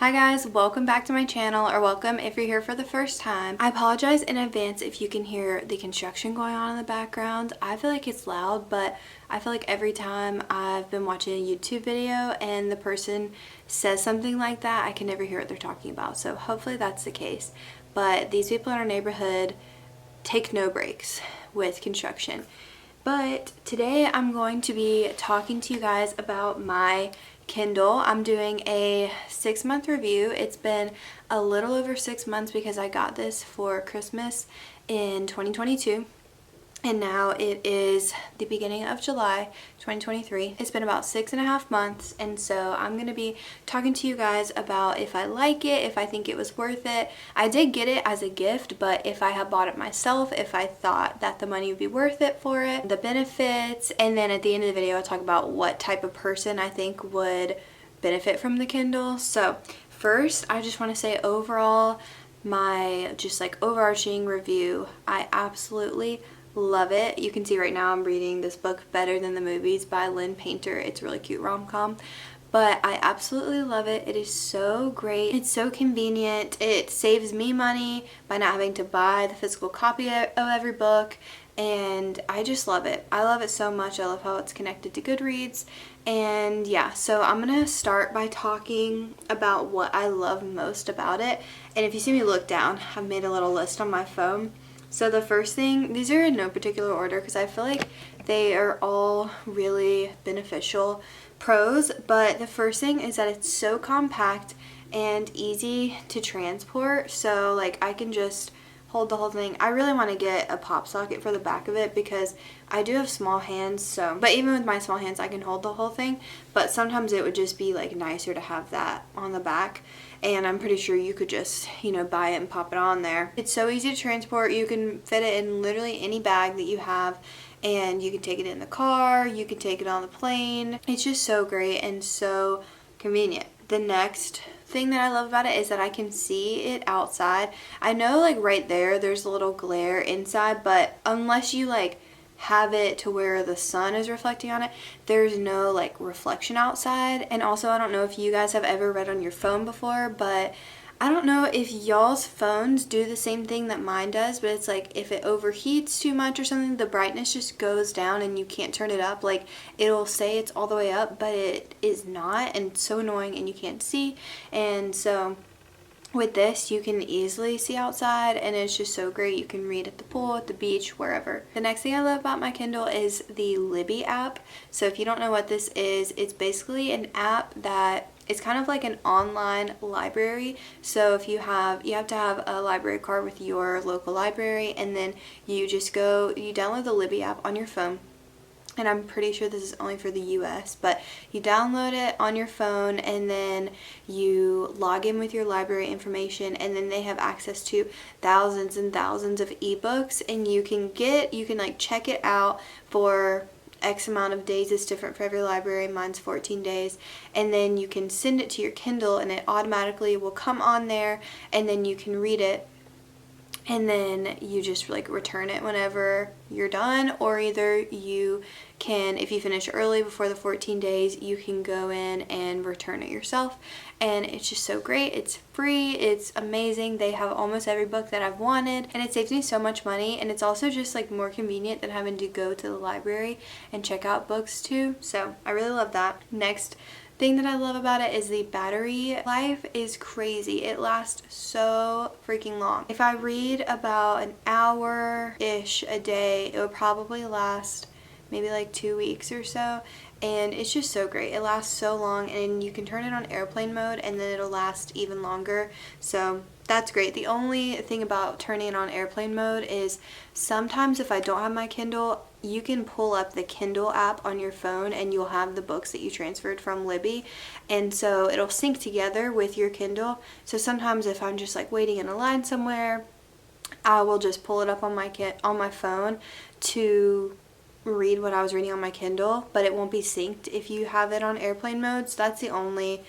Hi guys, welcome back to my channel, or welcome if you're here for the first time. I apologize in advance if you can hear the construction going on in the background. I feel like it's loud, but I feel like every time I've been watching a YouTube video and the person says something like that, I can never hear what they're talking about. So hopefully that's the case. But these people in our neighborhood take no breaks with construction. But today I'm going to be talking to you guys about my Kindle. I'm doing a 6-month review. It's been a little over 6 months because I got this for Christmas in 2022. And now it is the beginning of July 2023. It's been about 6.5 months, and so I'm going to be talking to you guys about if I like it, if I think it was worth it. I did get it as a gift, but if I had bought it myself, if I thought that the money would be worth it for it, the benefits, and then at the end of the video I'll talk about what type of person I think would benefit from the Kindle. So first, I just want to say overall, my just like overarching review, I absolutely love it. You can see right now I'm reading this book, Better Than the Movies by Lynn Painter. It's a really cute rom-com, but I absolutely love it. It is so great. It's so convenient. It saves me money by not having to buy the physical copy of every book, and I just love it. I love it so much. I love how it's connected to Goodreads. And yeah, so I'm gonna start by talking about what I love most about it. And if you see me look down, I've made a little list on my phone. So the first thing, these are in no particular order because I feel like they are all really beneficial pros, but the first thing is that it's so compact and easy to transport. So like I can just hold the whole thing. I really want to get a pop socket for the back of it because I do have small hands, so but even with my small hands I can hold the whole thing, but sometimes it would just be like nicer to have that on the back. And I'm pretty sure you could just, buy it and pop it on there. It's so easy to transport. You can fit it in literally any bag that you have, and you can take it in the car, you can take it on the plane. It's just so great and so convenient. The next thing that I love about it is that I can see it outside. I know like right there's a little glare inside, but unless you have it to where the sun is reflecting on it, there's no reflection outside. And also, I don't know if you guys have ever read on your phone before, but I don't know if y'all's phones do the same thing that mine does, but it's like if it overheats too much or something, the brightness just goes down and you can't turn it up. Like it'll say it's all the way up, but it is not, and it's so annoying and you can't see. And so with this, you can easily see outside, and it's just so great. You can read at the pool, at the beach, wherever. The next thing I love about my Kindle is the Libby app. So if you don't know what this is, it's basically an app that it's kind of like an online library. So if you have to have a library card with your local library, and then you download the Libby app on your phone. And I'm pretty sure this is only for the US, but you download it on your phone and then you log in with your library information, and then they have access to thousands and thousands of ebooks, and you can check it out for X amount of days. It's different for every library. Mine's 14 days. And then you can send it to your Kindle and it automatically will come on there, and then you can read it. And then you just return it whenever you're done, or either you can, if you finish early before the 14 days, you can go in and return it yourself. And it's just so great. It's free. It's amazing. They have almost every book that I've wanted, and it saves me so much money. And it's also just more convenient than having to go to the library and check out books too. So I really love that. Next thing that I love about it is the battery life is crazy. It lasts so freaking long. If I read about an hour-ish a day, it would probably last maybe 2 weeks or so, and it's just so great. It lasts so long, and you can turn it on airplane mode and then it'll last even longer. So that's great. The only thing about turning it on airplane mode is sometimes if I don't have my Kindle, you can pull up the Kindle app on your phone and you'll have the books that you transferred from Libby, and so it'll sync together with your Kindle. So sometimes if I'm just waiting in a line somewhere, I will just pull it up on my phone to read what I was reading on my Kindle, but it won't be synced if you have it on airplane mode. So that's the only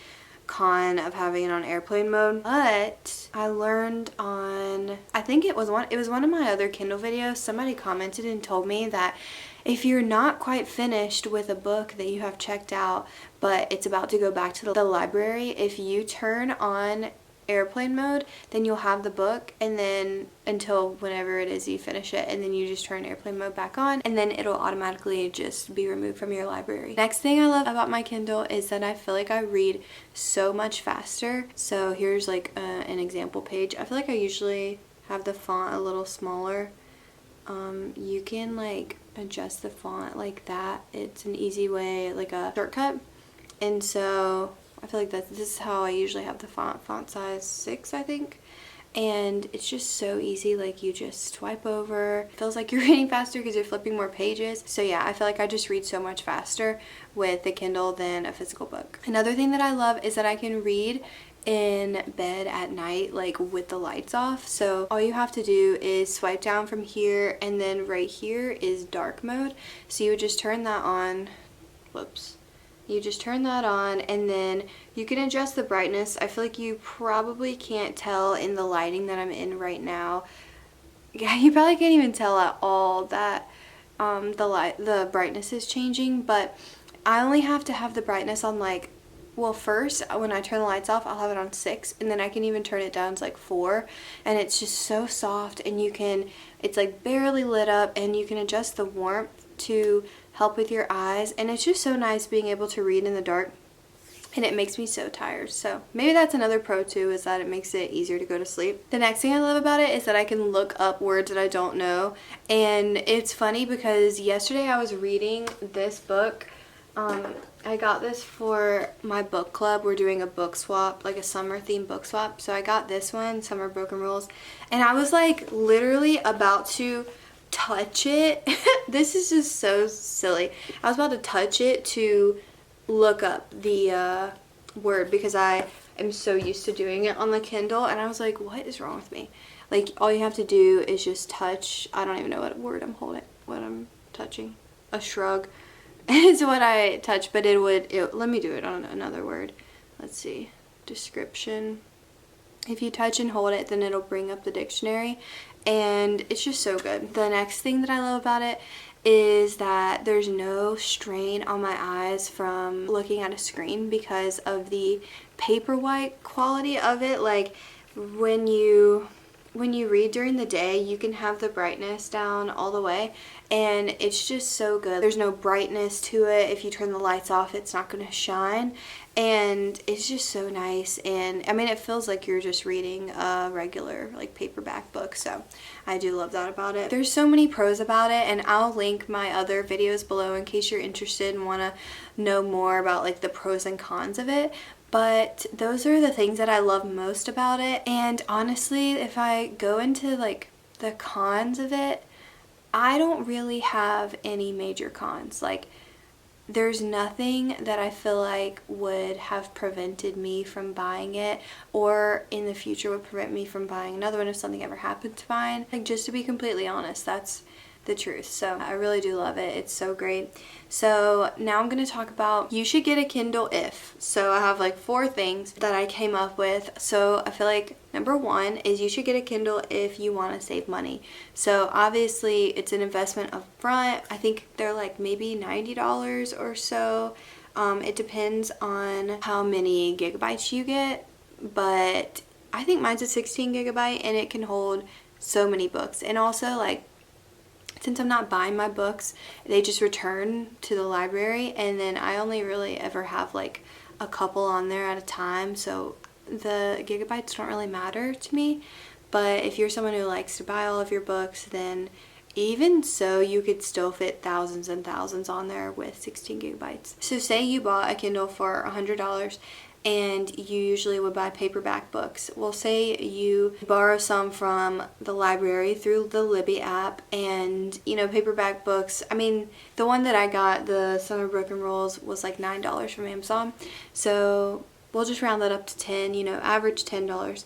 con of having it on airplane mode. But I learned on, I think it was one of my other Kindle videos, somebody commented and told me that if you're not quite finished with a book that you have checked out, but it's about to go back to the library, if you turn on airplane mode, then you'll have the book, and then until whenever it is you finish it, and then you just turn airplane mode back on, and then it'll automatically just be removed from your library. Next thing I love about my Kindle is that I feel like I read so much faster. So here's like an example page. I feel like I usually have the font a little smaller. You can like adjust the font like that. It's an easy way, like a shortcut. And so I feel like this is how I usually have the font size 6, I think. And it's just so easy, like you just swipe over. It feels like you're reading faster because you're flipping more pages. So yeah, I feel like I just read so much faster with the Kindle than a physical book. Another thing that I love is that I can read in bed at night, like with the lights off. So all you have to do is swipe down from here, and then right here is dark mode. So you would just turn that on. Whoops. You just turn that on, and then you can adjust the brightness. I feel like you probably can't tell in the lighting that I'm in right now. Yeah, you probably can't even tell at all that the brightness is changing, but I only have to have the brightness on like, well, first when I turn the lights off, I'll have it on 6, and then I can even turn it down to like 4, and it's just so soft, and it's like barely lit up, and you can adjust the warmth to help with your eyes, and it's just so nice being able to read in the dark, and it makes me so tired. So maybe that's another pro too, is that it makes it easier to go to sleep. The next thing I love about it is that I can look up words that I don't know, and it's funny because yesterday I was reading this book. I got this for my book club. We're doing a book swap, like a summer themed book swap. So I got this one, Summer Broken Rules, and I was like literally about to touch it. This is just so silly. I was about to touch it to look up the word because I am so used to doing it on the Kindle, and I was like, what is wrong with me? Like, all you have to do is just touch. I don't even know what word I'm holding, what I'm touching. A shrug is what I touch, but let me do it on another word. Let's see. Description. If you touch and hold it, then it'll bring up the dictionary, and it's just so good. The next thing that I love about it is that there's no strain on my eyes from looking at a screen because of the paperwhite quality of it. Like when you read during the day, you can have the brightness down all the way, and it's just so good. There's no brightness to it. If you turn the lights off, it's not going to shine, and it's just so nice. And I mean, it feels like you're just reading a regular like paperback book, so I do love that about it. There's so many pros about it, and I'll link my other videos below in case you're interested and want to know more about like the pros and cons of it. But those are the things that I love most about it. And honestly, if I go into like the cons of it, I don't really have any major cons. Like, there's nothing that I feel like would have prevented me from buying it, or in the future would prevent me from buying another one if something ever happened to mine. Like, just to be completely honest, that's the truth. So I really do love it. It's so great. So now I'm going to talk about you should get a Kindle if. So I have like 4 things that I came up with. So I feel like number 1 is you should get a Kindle if you want to save money. So obviously it's an investment up front. I think they're like maybe $90 or so. It depends on how many gigabytes you get, but I think mine's a 16 gigabyte and it can hold so many books. And also, like, since I'm not buying my books, they just return to the library, and then I only really ever have like a couple on there at a time, so the gigabytes don't really matter to me. But if you're someone who likes to buy all of your books, then even so, you could still fit thousands and thousands on there with 16 gigabytes. So say you bought a Kindle for $100 and you usually would buy paperback books. Well, say you borrow some from the library through the Libby app, and you know, paperback books, I mean, the one that I got, the Summer Broken Rules, was like $9 from Amazon. So we'll just round that up to 10, you know, average $10.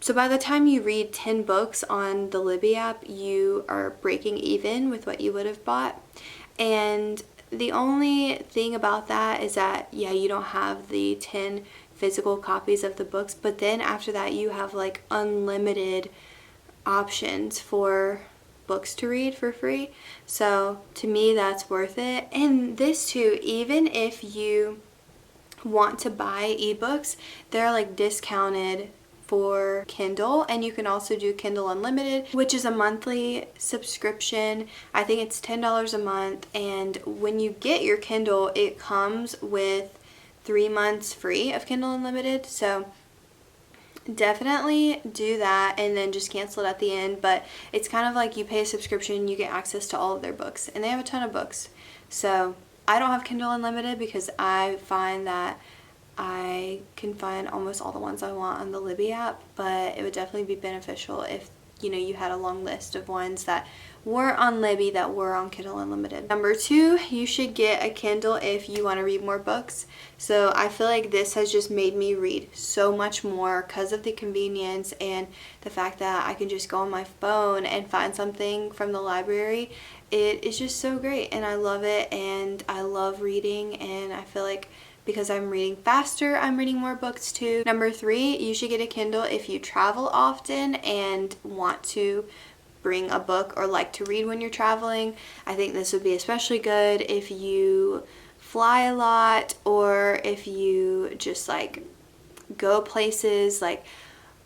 So by the time you read 10 books on the Libby app, you are breaking even with what you would have bought. And the only thing about that is that, yeah, you don't have the 10 physical copies of the books, but then after that you have like unlimited options for books to read for free. So to me, that's worth it. And this too, even if you want to buy ebooks, they're like discounted for Kindle, and you can also do Kindle Unlimited, which is a monthly subscription. I think it's $10 a month, and when you get your Kindle, it comes with 3 months free of Kindle Unlimited. So definitely do that and then just cancel it at the end. But it's kind of like you pay a subscription, you get access to all of their books, and they have a ton of books. So I don't have Kindle Unlimited because I find that I can find almost all the ones I want on the Libby app, but it would definitely be beneficial if, you know, you had a long list of ones that were on Libby that were on Kindle Unlimited. Number 2, you should get a Kindle if you want to read more books. So I feel like this has just made me read so much more because of the convenience and the fact that I can just go on my phone and find something from the library. It is just so great, and I love it, and I love reading, and I feel like because I'm reading faster, I'm reading more books too. Number 3, you should get a Kindle if you travel often and want to bring a book or like to read when you're traveling. I think this would be especially good if you fly a lot, or if you just like go places like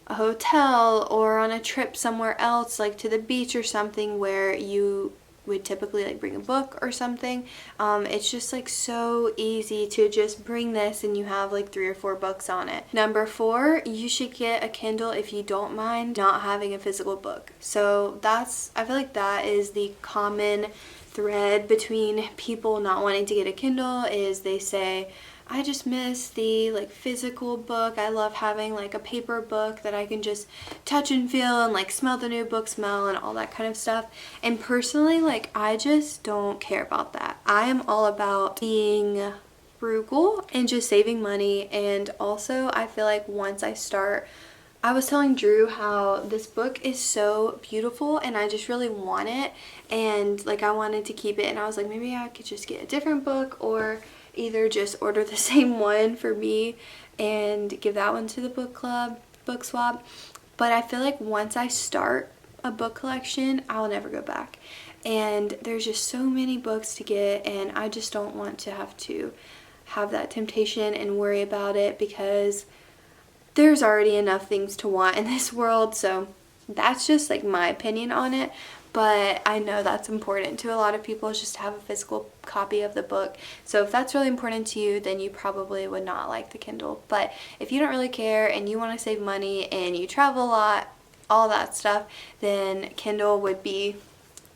a hotel or on a trip somewhere else, like to the beach or something, where you would typically like bring a book or something. It's just like so easy to just bring this and you have like 3 or 4 books on it. Number 4, you should get a Kindle if you don't mind not having a physical book. So I feel like that is the common thread between people not wanting to get a Kindle, is they say, I just miss the like physical book. I love having like a paper book that I can just touch and feel and like smell the new book smell and all that kind of stuff. And personally, like I just don't care about that. I am all about being frugal and just saving money. And also I feel like once I was telling Drew how this book is so beautiful and I just really want it, and like I wanted to keep it, and I was like, maybe I could just get a different book, or either just order the same one for me and give that one to the book club, book swap. But I feel like once I start a book collection, I'll never go back. And there's just so many books to get, and I just don't want to have that temptation and worry about it, because there's already enough things to want in this world. So that's just like my opinion on it. But I know that's important to a lot of people, is just to have a physical copy of the book. So if that's really important to you, then you probably would not like the Kindle. But if you don't really care and you want to save money and you travel a lot, all that stuff, then Kindle would be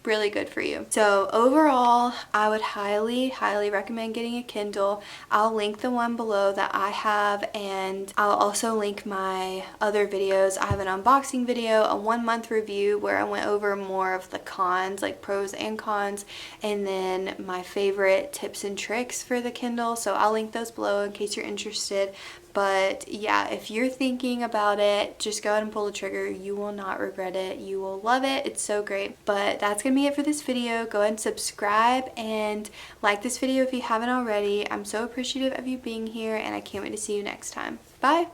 really good for you. So overall, I would highly recommend getting a Kindle. I'll link the one below that I have, and I'll also link my other videos. I have an unboxing video, a 1-month review where I went over more of the cons, like pros and cons, and then my favorite tips and tricks for the Kindle. So I'll link those below in case you're interested. But yeah, if you're thinking about it, just go ahead and pull the trigger. You will not regret it. You will love it. It's so great. But that's gonna be it for this video. Go ahead and subscribe and like this video if you haven't already. I'm so appreciative of you being here, and I can't wait to see you next time. Bye.